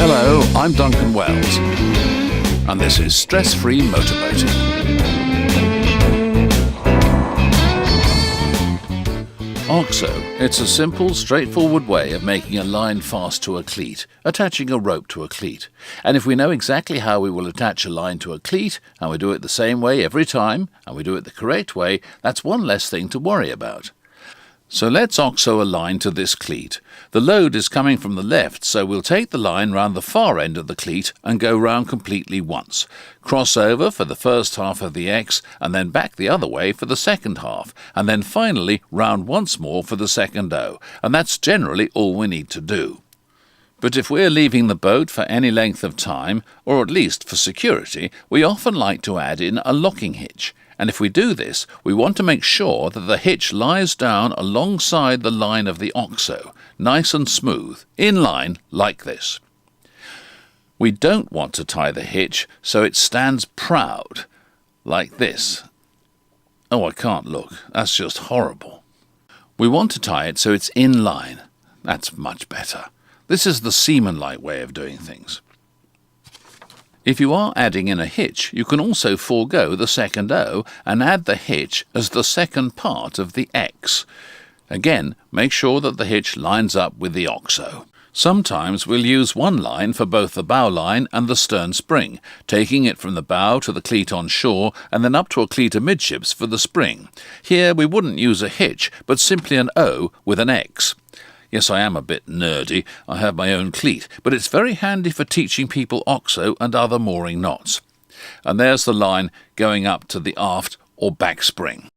Hello, I'm Duncan Wells, and this is Stress-Free Motorboating. OXO. It's a simple, straightforward way of making a line fast to a cleat, attaching a rope to a cleat. And if we know exactly how we will attach a line to a cleat, and we do it the same way every time, and we do it the correct way, that's one less thing to worry about. So let's OXO a line to this cleat. The load is coming from the left, so we'll take the line round the far end of the cleat and go round completely once. Cross over for the first half of the X, and then back the other way for the second half, and then finally round once more for the second O, and that's generally all we need to do. But if we're leaving the boat for any length of time, or at least for security, we often like to add in a locking hitch. And if we do this, we want to make sure that the hitch lies down alongside the line of the OXO, nice and smooth, in line like this. We don't want to tie the hitch so it stands proud, like this. Oh, I can't look. That's just horrible. We want to tie it so it's in line. That's much better. This is the seaman-like way of doing things. If you are adding in a hitch, you can also forego the second O and add the hitch as the second part of the X. Again, make sure that the hitch lines up with the OXO. Sometimes we'll use one line for both the bow line and the stern spring, taking it from the bow to the cleat on shore and then up to a cleat amidships for the spring. Here we wouldn't use a hitch, but simply an O with an X. Yes, I am a bit nerdy. I have my own cleat, but it's very handy for teaching people OXO and other mooring knots. And there's the line going up to the aft or back spring.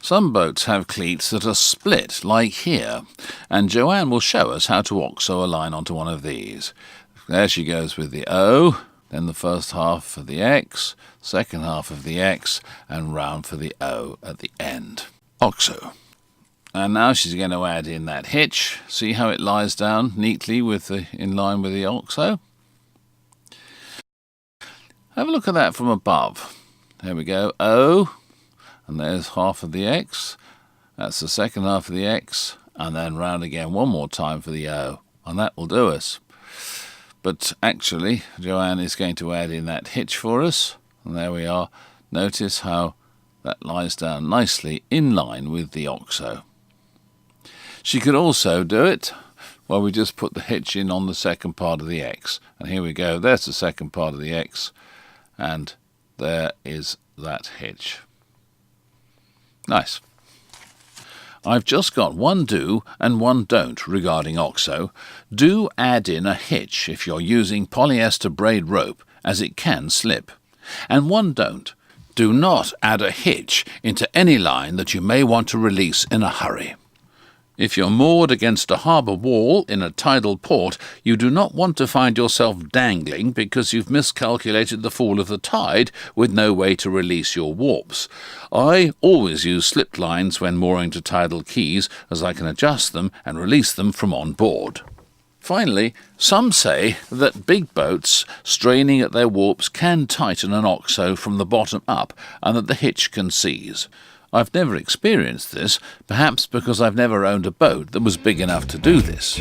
Some boats have cleats that are split, like here, and Joanne will show us how to OXO a line onto one of these. There she goes with the O, then the first half of the X, second half of the X, and round for the O at the end. OXO. And now she's going to add in that hitch. See how it lies down neatly in line with the OXO? Have a look at that from above. There we go, O, and there's half of the X. That's the second half of the X, and then round again one more time for the O, and that will do us. But actually, Joanne is going to add in that hitch for us, and there we are. Notice how that lies down nicely in line with the OXO. She could also do it while we just put the hitch in on the second part of the X. And here we go, there's the second part of the X, and there is that hitch. Nice. I've just got one do and one don't regarding OXO. Do add in a hitch if you're using polyester braid rope, as it can slip. And one don't. Do not add a hitch into any line that you may want to release in a hurry. If you're moored against a harbour wall in a tidal port, you do not want to find yourself dangling because you've miscalculated the fall of the tide with no way to release your warps. I always use slipped lines when mooring to tidal quays, as I can adjust them and release them from on board. Finally, some say that big boats straining at their warps can tighten an OXO from the bottom up and that the hitch can seize. I've never experienced this, perhaps because I've never owned a boat that was big enough to do this.